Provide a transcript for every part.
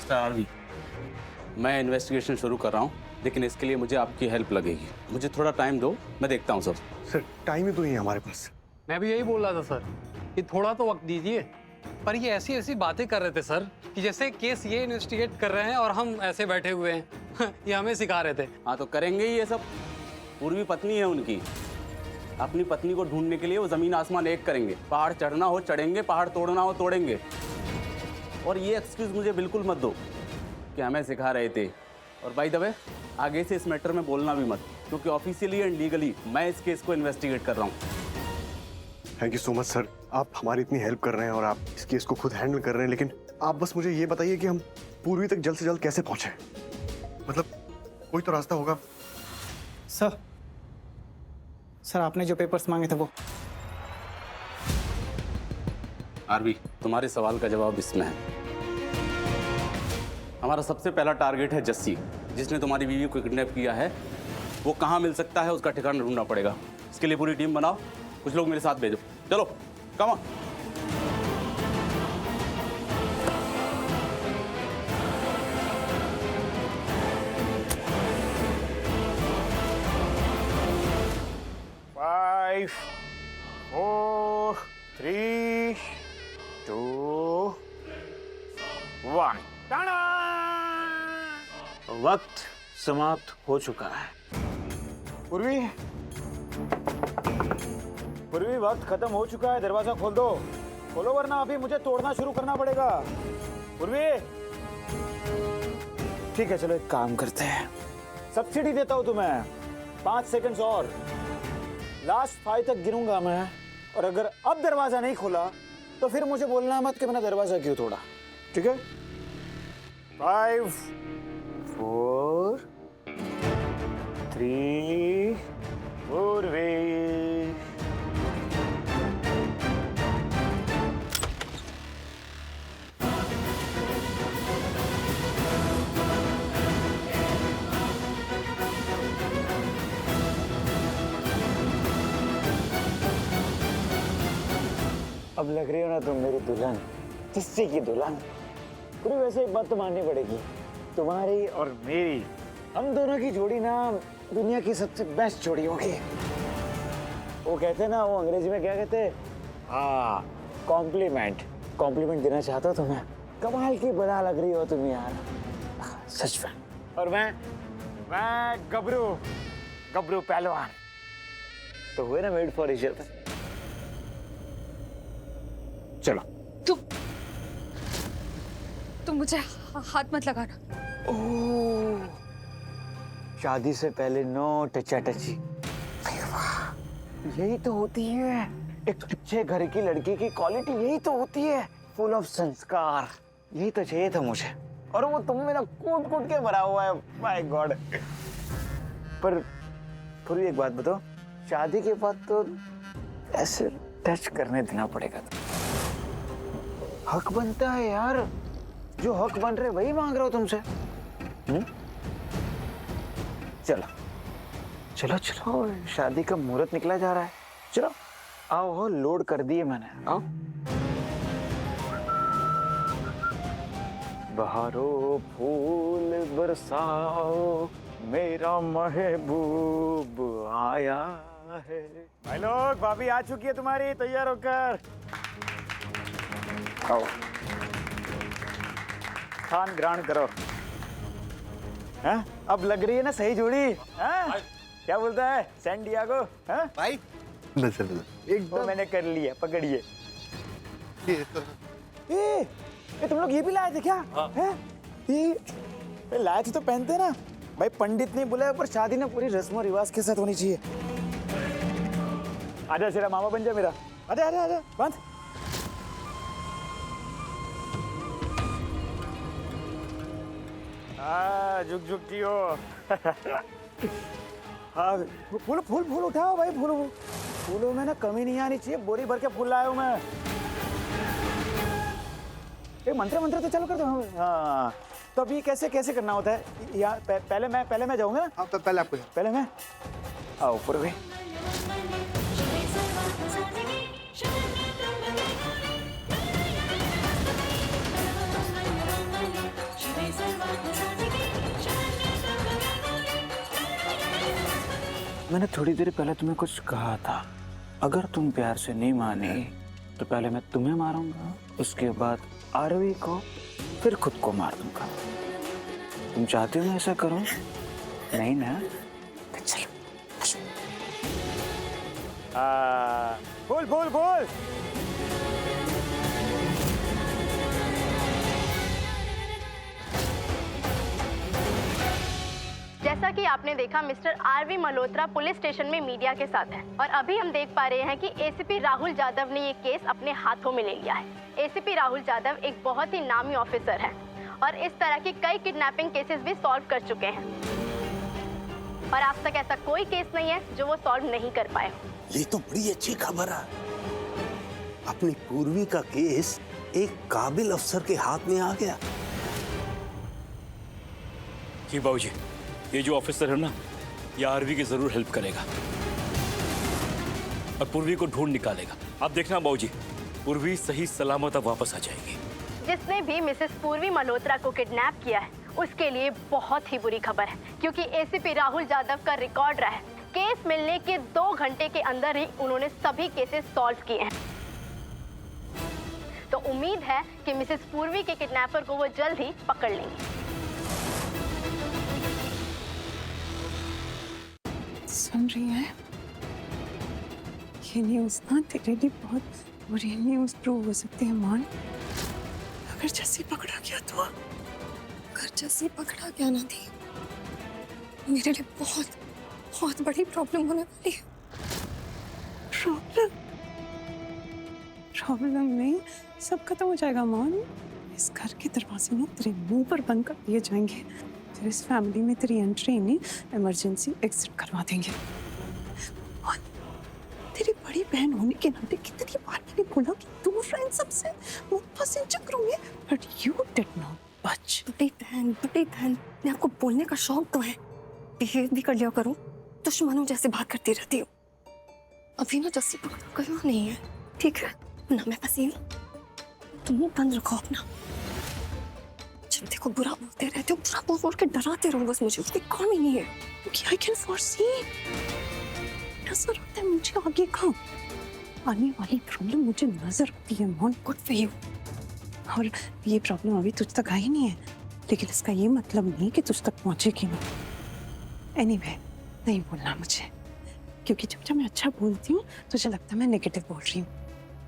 Mister RV, मैं investigation शुरू कर रहा हूँ, लेकिन इसके लिए मुझे आपकी हेल्प लगेगी। मुझे थोड़ा टाइम दो, मैं देखता हूँ सर। सर टाइम ही तो नहीं है हमारे पास। मैं भी यही बोल रहा था सर कि थोड़ा तो वक्त दीजिए। पर ये ऐसी ऐसी बातें कर रहे थे सर कि जैसे केस ये इन्वेस्टिगेट कर रहे हैं और हम ऐसे बैठे हुए हैं। ये हमें सिखा रहे थे। हाँ तो करेंगे ही ये सब। पूर्वी पत्नी है उनकी, अपनी पत्नी को ढूंढने के लिए वो जमीन आसमान एक करेंगे। पहाड़ चढ़ना हो चढ़ेंगे, पहाड़ तोड़ना हो तोड़ेंगे। और ये एक्सक्यूज मुझे बिल्कुल मत दो कि हमें सिखा रहे थे। और बाय द वे, आगे से इस मैटर में बोलना भी मत, क्योंकि ऑफिशियली एंड लीगली मैं इस केस को इन्वेस्टिगेट कर रहा हूँ। Thank you so much sir, आप हमारी इतनी हेल्प कर रहे हैं और आप इस केस को खुद हैंडल कर रहे हैं। लेकिन आप बस मुझे ये बताइए कि हम पूर्वी तक जल्द से जल्द कैसे पहुंचे। मतलब कोई तो रास्ता होगा। सर आपने जो पेपर्स मांगे थे वो। आरवी, तुम्हारे सवाल का जवाब इसमें है। हमारा सबसे पहला टारगेट है जस्सी, जिसने तुम्हारी बीवी को किडनैप किया है। वो कहाँ मिल सकता है, उसका ठिकाना ढूंढना पड़ेगा। इसके लिए पूरी टीम बनाओ, कुछ लोग मेरे साथ भेजो। चलो come on. Five, four, three, two, one. वक्त समाप्त हो चुका है। पूर्वी, वक्त खत्म हो चुका है। दरवाजा खोल दो, खोलो, वरना अभी मुझे तोड़ना शुरू करना पड़ेगा। पूर्वी, ठीक है, चलो एक काम करते हैं। सब्सिडी देता हूं तुम्हें, 5 सेकंड्स और। लास्ट 5 तक गिनूंगा मैं, और अगर अब दरवाजा नहीं खोला तो फिर मुझे बोलना मत कि मैंने दरवाजा क्यों तोड़ा। ठीक है? 5, 4, 3, पूर्वी। अब लग रही हो ना तुम मेरी दुल्हन, किसी की दुल्हन। पूरी वैसे एक बात तो माननी पड़ेगी, तुम्हारी और मेरी, हम दोनों की जोड़ी ना दुनिया की सबसे बेस्ट जोड़ी होगी। वो कहते हैं ना, वो अंग्रेजी में क्या कहते हैं? हाँ, कॉम्प्लीमेंट देना चाहता हूँ तुम्हें। कमाल की बना लग रही हो तुम यार, सच में। और मैं गबरू पहलवान। तो हुए ना मेड फॉर ईच अदर। चलो। तुम मुझे हाथ मत लगाना। ओह, शादी से पहले नो टचा टची। यही तो होती है एक अच्छे घर की लड़की की क्वालिटी, यही तो होती है, फुल ऑफ संस्कार। यही तो चाहिए था मुझे, और वो तुम मेरा कूट कूट के भरा हुआ है। My God. पर फिर एक बात बताओ, शादी के बाद तो ऐसे टच करने देना पड़ेगा। हक बनता है यार, जो हक बन रहे वही मांग रहा हूं तुमसे। चलो चलो चलो, शादी का मुहूर्त निकला जा रहा है। चलो आओ, हो लोड कर दिए मैंने। आओ। बहारो फूल बरसाओ, मेरा महबूब आया है। भाई लोग, भाभी आ चुकी है तुम्हारी, तैयार होकर आओ। खान ग्रहण करो। हैं? अब लग रही है ना सही जोड़ी? हैं? क्या बोलता है सैन डियागो? हैं? भाई एकदम मैंने कर लिया, पकड़िए। ये तुम लोग ये भी लाए थे क्या? हैं? ये लाए थे तो पहनते ना भाई। पंडित नहीं बुलाया, पर शादी ना पूरी रस्मों रिवाज के साथ होनी चाहिए। आजा तेरा मामा बन जा मेरा। आजा आजा आजा, बंद। झुक झुक की हो। हाँ, फूल फूल फूल उठाओ भाई, फूलों में ना कमी नहीं आनी चाहिए। बोरी भर के फूल लाया हूं मैं। एक मंत्र तो चालू कर दो। हाँ, तो अभी कैसे कैसे करना होता है? यहाँ पहले मैं जाऊंगा ना। हाँ, तो पहले मैं आओ पूर्वी। मैंने थोड़ी देर पहले तुम्हें कुछ कहा था, अगर तुम प्यार से नहीं माने तो पहले मैं तुम्हें मारूंगा, उसके बाद आरवी को, फिर खुद को मार दूंगा। तुम चाहते हो मैं ऐसा करूं? नहीं ना? तो चलो। बोल बोल बोल। जैसा कि आपने देखा, mister R V Malhotra police station में मीडिया के साथ हैं और अभी हम देख पा रहे हैं कि एसीपी राहुल यादव ने ये केस अपने हाथों में ले लिया है। एसीपी राहुल यादव एक बहुत ही नामी ऑफिसर हैं और इस तरह की कई किडनैपिंग केसेस भी सॉल्व कर चुके हैं और आज तक ऐसा कोई केस नहीं है जो वो सॉल्व नहीं कर पाए। ये तो बड़ी अच्छी खबर है। अपनी पूर्वी का केस एक काबिल अफसर के हाथ में आ गया। जी बाबूजी, ये जो ऑफिसर है ना, ये आरवी की जरूर हेल्प करेगा और पूर्वी को ढूंढ निकालेगा। आप देखना बाबूजी, पूर्वी सही सलामत अब वापस आ जाएगी। जिसने भी मिसेस पूर्वी मल्होत्रा को किडनैप किया है उसके लिए बहुत ही बुरी खबर है, क्योंकि एसीपी राहुल यादव का रिकॉर्ड रहा है, केस मिलने के 2 घंटे के अंदर ही उन्होंने सभी केसेस सॉल्व किए हैं। तो उम्मीद है कि मिसेस पूर्वी के किडनैपर को वो जल्द ही पकड़ लेंगे। सुन रही है? ये न्यूज़ ना तेरे लिए बहुत बुरी न्यूज़ प्रूव हो सकती है मान। अगर जैसे पकड़ा गया तो, अगर जैसे पकड़ा गया ना थी, मेरे लिए बहुत बहुत बड़ी प्रॉब्लम होने वाली है। प्रॉब्लम नहीं, सब खत्म हो जाएगा मान। इस घर के दरवाजे ना तेरे मुंह पर बंद कर दिए जाएंगे। फिर इस फैमिली में तेरी एंट्री नहीं, इमरजेंसी एग्जिट करवा देंगे। और तेरी बड़ी बहन होने के नाते कितनी बार मैंने बोला कि दूर रह इन सबसे, मुझ फंस इन चक्करों में, बट यू डिड नॉट बच। बड़ी बहन, मैं आपको बोलने का शौक तो है, बिहेव भी कर लिया करूं, दुश्मनों जैसे बात करती रहती हूँ। अभी ना जैसे पकड़ा गया नहीं है, ठीक है ना? मैं फंसी हूँ, तुम मुंह बंद रखो अपना। जब देखो बुरा बोलते रहते हो, बुरा बोल के डराते रहो बस मुझे, उसकी काम ही नहीं है। क्योंकि आई कैन फोरसी, नजर आता है मुझे आगे का आने वाली प्रॉब्लम, मुझे नजर आती है मॉन। Good for you. और ये प्रॉब्लम अभी तुझ तक आई नहीं है, लेकिन इसका ये मतलब नहीं कि तुझ तक पहुंचेगी नहीं। एनीवे, नहीं बोलना मुझे, क्योंकि जब मैं अच्छा बोलती हूँ तुझे लगता है मैं नेगेटिव बोल रही हूँ।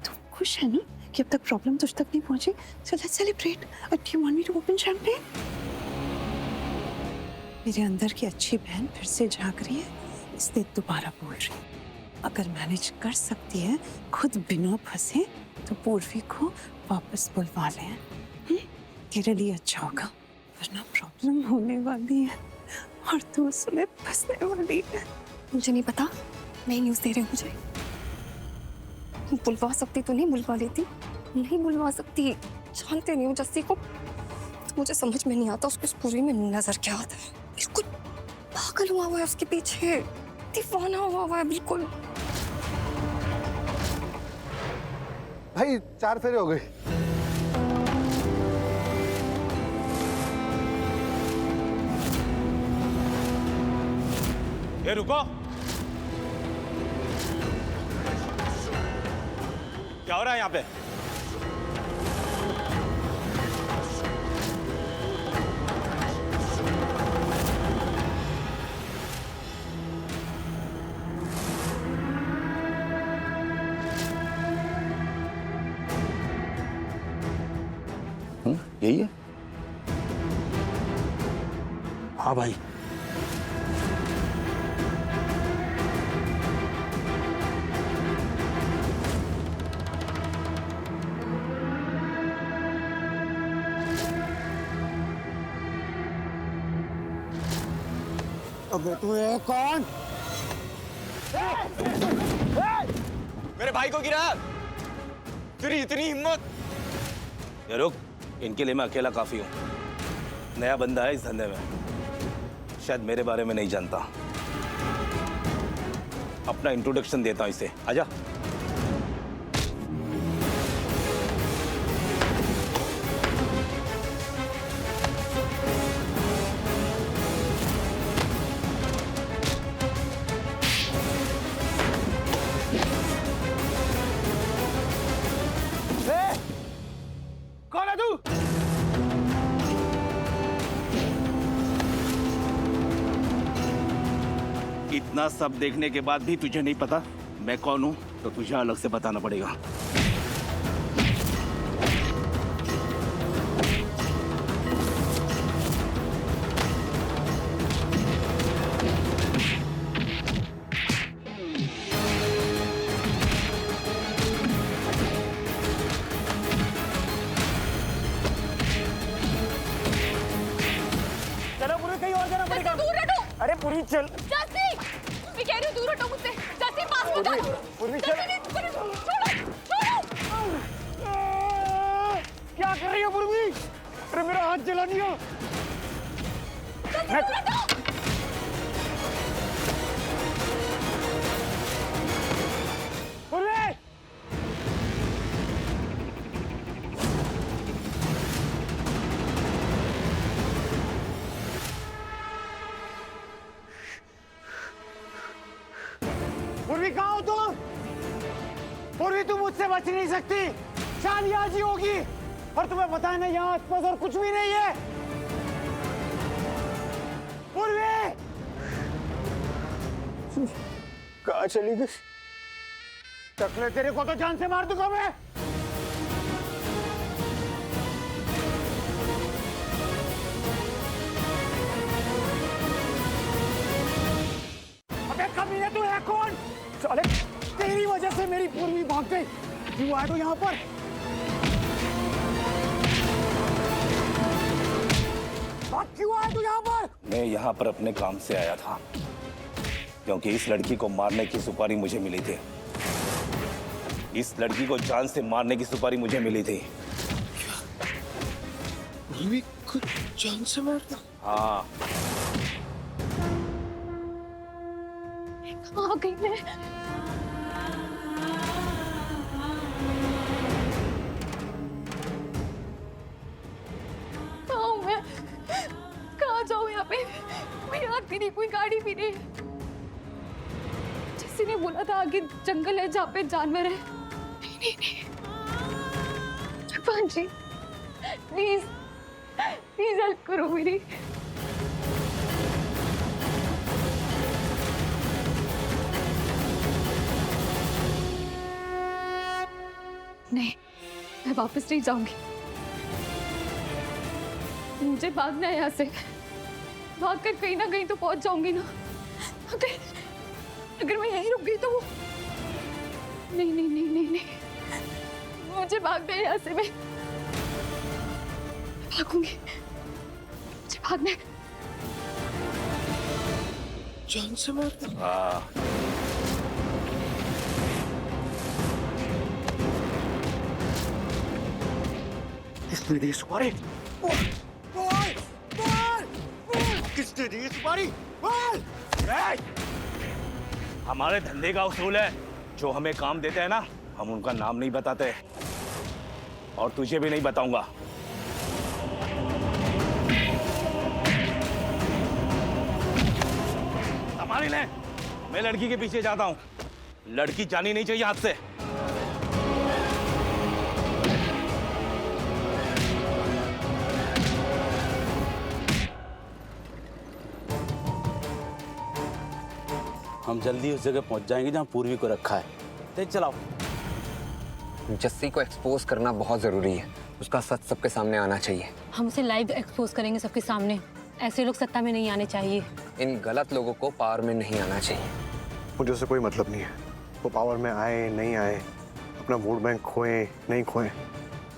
तुम खुश है ना कि अब तक प्रॉब्लम तुझ तक नहीं पहुंची? So let's celebrate. Do you want me to open champagne? मेरे अंदर की अच्छी बहन फिर से जाग रही है, इसलिए दोबारा बोल रही हूँ। अगर मैनेज कर सकती है खुद बिना फंसे तो पूर्वी को वापस बुलवा लें। तेरे लिए अच्छा होगा, वरना प्रॉब्लम होने वाली है और तू उसमें फंसने वाली है। मुझे नहीं पता, नई न्यूज़ दे रहे हो मुझे। बुलवा सकती तो नहीं बुलवा लेती, नहीं बुलवा सकती। जानते नहीं हो जस्सी को, मुझे समझ में नहीं आता उसको इस पूरी में नजर क्या आता है। बिल्कुल पागल हुआ हुआ है उसके पीछे, दीवाना हुआ है बिल्कुल। भाई 4 फेरे हो गए। ये रुको, क्या हो रहा है यहाँ पे? यही है? हाँ भाई, अबे तू है कौन? मेरे भाई को गिरा, तेरी इतनी हिम्मत! ये रुक, इनके लिए मैं अकेला काफी हूँ। नया बंदा है इस धंधे में, शायद मेरे बारे में नहीं जानता। अपना इंट्रोडक्शन देता हूँ इसे, आजा। इतना सब देखने के बाद भी तुझे नहीं पता मैं कौन हूँ, तो तुझे अलग से बताना पड़ेगा। चलो पूरी, कहीं और जाना पड़ेगा। दूर हटो। अरे पूरी चल। जस्सी, मैं कह रही हूँ दूर हटो मुझसे। जस्सी पास मत आओ। पूरी चल। छोड़ो, छोड़ो। क्या कर रही हो पूर्वी? अरे मेरा हाथ जला दिया। दूर हटो। पूर्वी! पूर्वी कहाँ हो तुम? पूर्वी तुम मुझसे बच नहीं सकती। शादी आज ही होगी और तुम्हें पता है ना यहाँ आसपास और कुछ भी नहीं है। पूर्वी! कहाँ चली गई? टकले तेरे को तो जान से मार दूंगा मैं। अबे कमीने तू है कौन? साले तेरी वजह से मेरी पूर्वी भाग गई। क्यों आया तू यहाँ पर? क्यों आया तू यहाँ पर? मैं यहाँ पर अपने काम से आया था, क्योंकि इस लड़की को मारने की सुपारी मुझे मिली थी। इस लड़की को जान से मारने की सुपारी मुझे मिली थी। पूर्वी को जान से मारना? हाँ। कहाँ गई मैं? कहाँ हूँ मैं? कहाँ जाऊँ यहाँ पे? कोई आग भी नहीं, कोई गाड़ी भी नहीं। किसी ने बोला था आगे जंगल है जहाँ पे जानवर है। नहीं नहीं नहीं, जगवान जी प्लीज प्लीज हेल्प करो मेरी। नहीं, मैं वापस नहीं जाऊंगी। मुझे भागना है यहाँ से। भागकर कहीं ना कहीं तो पहुंच जाऊंगी ना। अगर मैं यहीं रुक गई तो वो नहीं नहीं नहीं नहीं नहीं, मुझे भागना है यहाँ से। मैं भागूंगी, मुझे भागना है। जान से मारना? हाँ। किसने दी सुपारी? बोल! बोल! बोल! बोल! किसने दी सुपारी? बोल! हमारे धंधे का उसूल है, जो हमें काम देते हैं ना, हम उनका नाम नहीं बताते, और तुझे भी नहीं बताऊंगा। संभाली ले, मैं लड़की के पीछे जाता हूँ। लड़की जानी नहीं चाहिए हाथ से। हम जल्दी उस जगह पहुंच जाएंगे जहां पूर्वी को रखा है। तेज चलाओ। जस्सी को एक्सपोज करना बहुत जरूरी है। उसका सच सबके सामने आना चाहिए। हम उसे लाइव एक्सपोज करेंगे सबके सामने। ऐसे लोग सत्ता में नहीं आने चाहिए। इन गलत लोगों को पावर में नहीं आना चाहिए। मुझे उससे कोई मतलब नहीं है। वो पावर में आए नहीं आए, अपना वोट बैंक खोए नहीं खोए,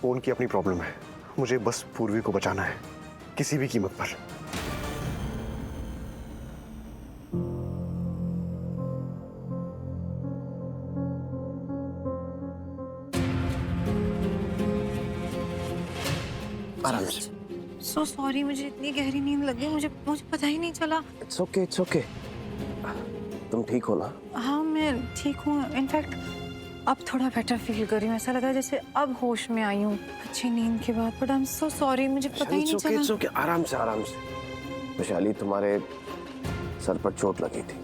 वो उनकी अपनी प्रॉब्लम है। मुझे बस पूर्वी को बचाना है, किसी भी कीमत पर। आराम से। सो सॉरी, मुझे इतनी गहरी नींद लगी, मुझे पता ही नहीं चला। It's okay, it's okay. तुम ठीक हो ना? हाँ मैं ठीक हूँ। इनफैक्ट अब थोड़ा बेटर फील कर रही हूँ। ऐसा लगा जैसे अब होश में आई हूँ अच्छी नींद के बाद। But I am so sorry, मुझे पता ही नहीं चला। इट्स ओके, आराम से आराम से। वैशाली, तुम्हारे सर पर चोट लगी थी,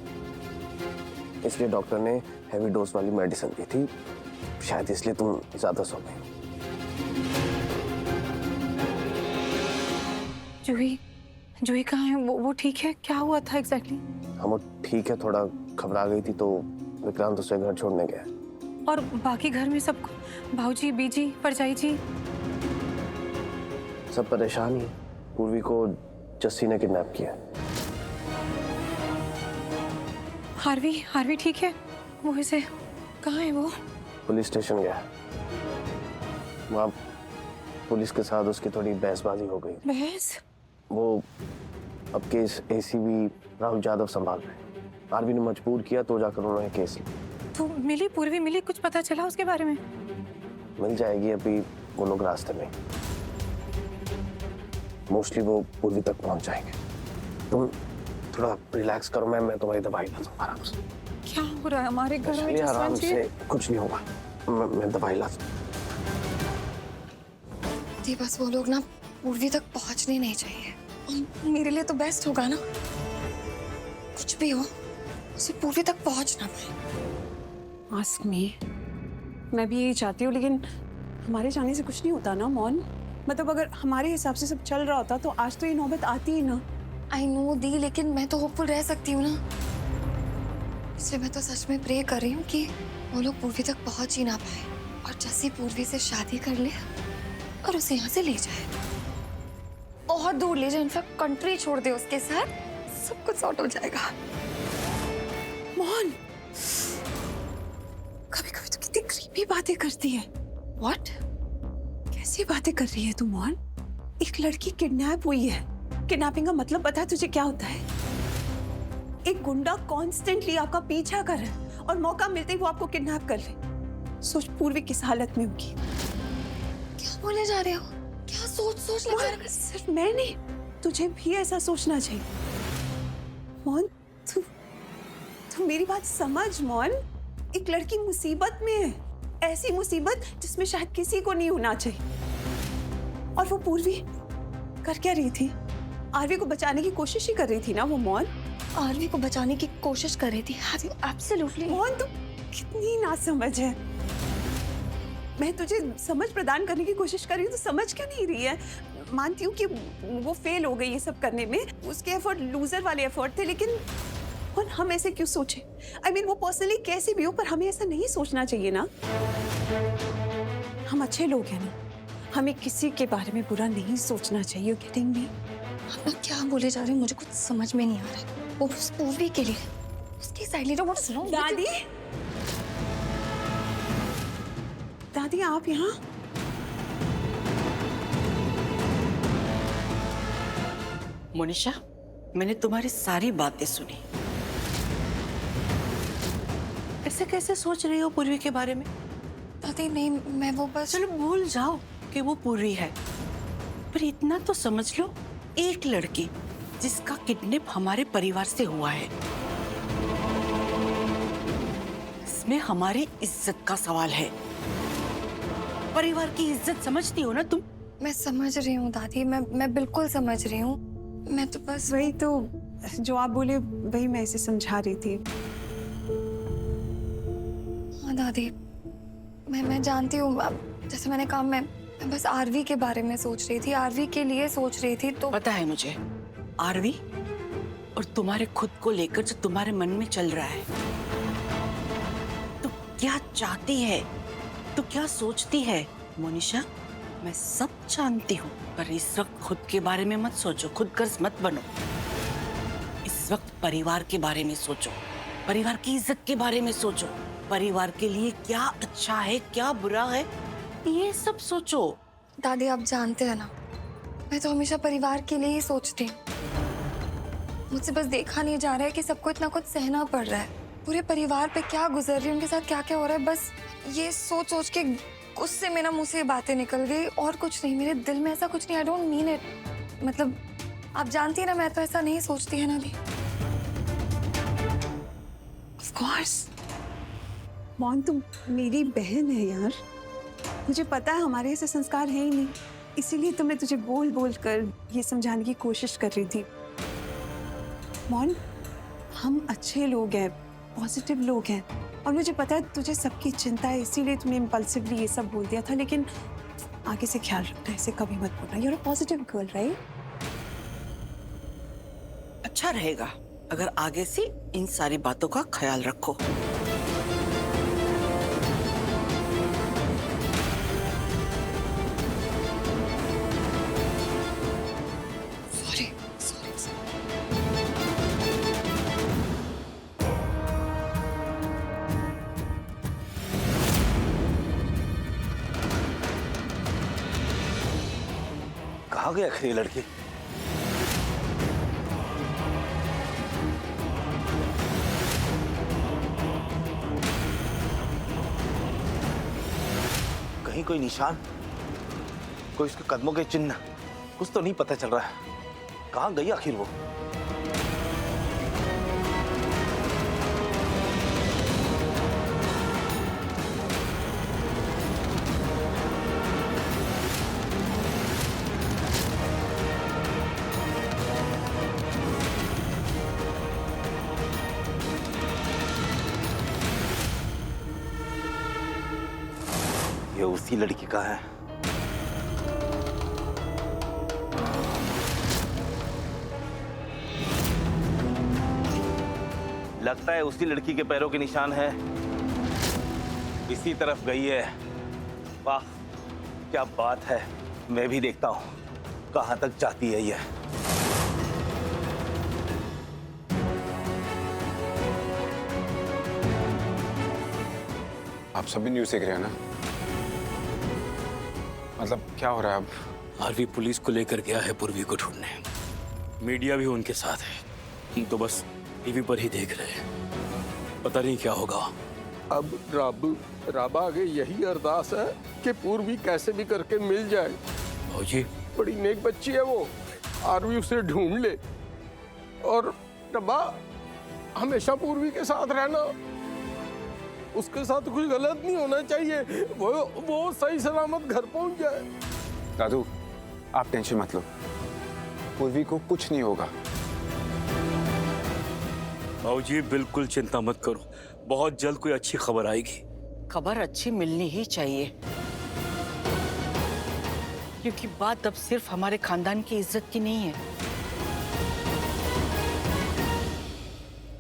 इसलिए डॉक्टर ने हैवी डोज वाली मेडिसिन दी थी। शायद इसलिए तुम ज्यादा सो गई। जूही, जूही कहाँ है? वो ठीक है? क्या हुआ था एग्जैक्टली? हाँ वो ठीक है, थोड़ा घबरा गई थी तो विक्रांत उसे घर छोड़ने गया। और बाकी घर में सब, भाऊजी, बीजी, परजाई जी? सब परेशान ही। पूर्वी को जस्सी ने किडनैप किया। हार्वी ठीक है? वो इसे कहाँ है वो? पुलिस स्टेशन गया। वहाँ पुलिस के साथ उसकी थोड़ी बहसबाजी हो गई। बहस? वो अब केस एसीपी राहुल यादव संभाल रहे हैं। आरवी ने मजबूर किया तो जाकर उन्होंने केस लिया। तो मिली, पूर्वी मिली? कुछ पता चला उसके बारे में? मिल जाएगी, अभी वो लोग रास्ते में। मोस्टली वो पूर्वी तक पहुंच जाएंगे। तुम थोड़ा रिलैक्स करो, मैं तुम्हारी दवाई लाता हूँ आराम से। क्या हो रहा है हमारे घर में? आराम से, कुछ नहीं होगा। मैं दवाई लाता हूँ। बस वो लोग ना पूर्वी तक पहुंचने नहीं चाहिए। और मेरे लिए तो बेस्ट होगा ना, कुछ भी हो उसे पूर्वी तक पहुंच ना पाए। Ask me. मैं भी यही चाहती हूँ, लेकिन हमारे जाने से कुछ नहीं होता ना मौन। मतलब अगर हमारे हिसाब से सब चल रहा होता तो आज तो ये नौबत आती ही ना। आई नो दी, लेकिन मैं तो होपफुल रह सकती हूँ ना, इसलिए मैं तो सच में प्रे कर रही हूँ कि वो लोग पूर्वी तक पहुंच ही ना पाए और जैसे पूर्वी से शादी कर ले और उसे यहाँ से ले जाए, बहुत दूर ले जाए, इनफैक्ट कंट्री छोड़ दे उसके साथ, सब कुछ सॉर्ट हो जाएगा। मोहन, कभी कभी तो कितनी क्रीपी बातें करती है। व्हाट? कैसी बातें कर रही है तू मोहन? एक लड़की किडनैप हुई है। किडनैपिंग का मतलब पता है तुझे क्या होता है? एक गुंडा कॉन्स्टेंटली आपका पीछा कर रहा है और मौका मिलते ही वो आपको किडनैप कर ले। सोच पूर्वी किस हालत में होगी। क्या बोले जा रहे हो? क्या सोच लगा रहे हो? सिर्फ मैं नहीं, तुझे भी ऐसा सोचना चाहिए। मोहन, तू मेरी बात समझ मोहन। एक लड़की मुसीबत में है, ऐसी मुसीबत जिसमें शायद किसी को नहीं होना चाहिए। और वो पूर्वी कर क्या रही थी? आरवी को बचाने की कोशिश ही कर रही थी ना वो मोहन। आरवी को बचाने की कोशिश कर रही थी। एब्सोल्युटली। मोहन, तू कितनी नासमझ है। मैं तुझे समझ प्रदान करने की कोशिश कर रही हूँ तो समझ क्यों नहीं रही है? मानती हूँ कि वो फेल हो गई ये सब करने में, उसके एफर्ट लूजर वाले एफर्ट थे, लेकिन और हम ऐसे क्यों सोचे? I mean, वो पर्सनली कैसे भी हो पर हमें ऐसा नहीं सोचना चाहिए ना। हम अच्छे लोग हैं ना, हमें किसी के बारे में बुरा नहीं सोचना चाहिए। Getting me? आप क्या बोले जा रहे हो? मुझे कुछ समझ में नहीं आ रहा है। वो उस पूर्वी के लिए उसकी side leader what is wrong? दादी आप यहाँ? मोनिशा, मैंने तुम्हारी सारी बातें सुनी। ऐसे कैसे सोच रही हो पूर्वी के बारे में? दादी नहीं, मैं वो बस। चलो भूल जाओ कि वो पूर्वी है, पर इतना तो समझ लो, एक लड़की जिसका किडनैप हमारे परिवार से हुआ है, इसमें हमारी इज्जत का सवाल है। परिवार की इज्जत समझती हो ना तुम? मैं समझ रही हूँ दादी, मैं बिल्कुल समझ रही हूँ। मैं तो बस वही तो जो आप बोले वही मैं इसे समझा रही थी। हाँ दादी, मैं जानती हूँ। जैसे मैंने कहा, मैं बस आरवी के बारे में सोच रही थी, आरवी के लिए सोच रही थी। तो पता है मुझे आरवी और तुम्हारे खुद को लेकर जो तुम्हारे मन में चल रहा है, तो क्या चाहती है, तो क्या सोचती है मोनिशा, मैं सब जानती हूँ, पर इस वक्त खुद के बारे में मत सोचो, खुद गर्ज मत बनो। इस वक्त परिवार के बारे में सोचो, परिवार की इज्जत के बारे में सोचो, परिवार के लिए क्या अच्छा है क्या बुरा है ये सब सोचो। दादी आप जानते हैं ना, मैं तो हमेशा परिवार के लिए ही सोचती हूँ। मुझसे बस देखा नहीं जा रहा है कि सबको इतना कुछ सहना पड़ रहा है। पूरे परिवार पे क्या गुजर रही है, उनके साथ क्या क्या हो रहा है, बस ये सोच सोच के गुस्से में ना मुंह से बातें निकल गई, और कुछ नहीं। मेरे दिल में ऐसा कुछ नहीं, आई डोंट मीन इट। मतलब आप जानती है ना, मैं तो ऐसा नहीं सोचती है ना दी। ऑफ कोर्स मोहन, तुम मेरी बहन है यार। मुझे पता है हमारे ऐसे संस्कार है ही नहीं, इसीलिए तो मैं तुझे बोल बोल कर ये समझाने की कोशिश कर रही थी। मोहन, हम अच्छे लोग हैं, पॉजिटिव लोग हैं, और मुझे पता है तुझे सबकी चिंता है, इसीलिए तुमने इम्पल्सिवली ये सब बोल दिया था। लेकिन आगे से ख्याल रखना, ऐसे कभी मत बोलना। You are a positive girl, right? अच्छा रहेगा अगर आगे से इन सारी बातों का ख्याल रखो। Sorry sorry. कहाँ गए आखिर ये लड़की? कहीं कोई निशान, कोई उसके कदमों के चिन्ह, कुछ तो नहीं पता चल रहा है। कहाँ गई आखिर वो? ये उसी लड़की का है। लगता है उसी लड़की के पैरों के निशान है। इसी तरफ गई है। वाह, क्या बात है। मैं भी देखता हूं कहां तक जाती है ये। आप सभी न्यूज़ देख रहे हैं ना? मतलब क्या हो रहा है अब? आरवी पुलिस को लेकर गया है पूर्वी को ढूंढने। मीडिया भी उनके साथ है। हम तो बस टीवी पर ही देख रहे हैं। पता नहीं क्या होगा। अब रब आगे यही अरदास है कि पूर्वी कैसे भी करके मिल जाए। भौजी, बड़ी नेक बच्ची है वो। आरवी उसे ढूंढ ले और रब्बा हमेशा पूर्वी के साथ रहना। उसके साथ कुछ गलत नहीं होना चाहिए। वो सही सलामत घर पहुंच जाए। दादू, आप टेंशन मत लो, पूर्वी को कुछ नहीं होगा। भौजी बिल्कुल चिंता मत करो, बहुत जल्द कोई अच्छी खबर आएगी। खबर अच्छी मिलनी ही चाहिए, क्योंकि बात अब सिर्फ हमारे खानदान की इज्जत की नहीं है।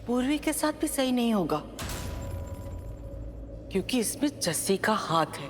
पूर्वी के साथ भी सही नहीं होगा, क्योंकि इसमें जस्सी का हाथ है।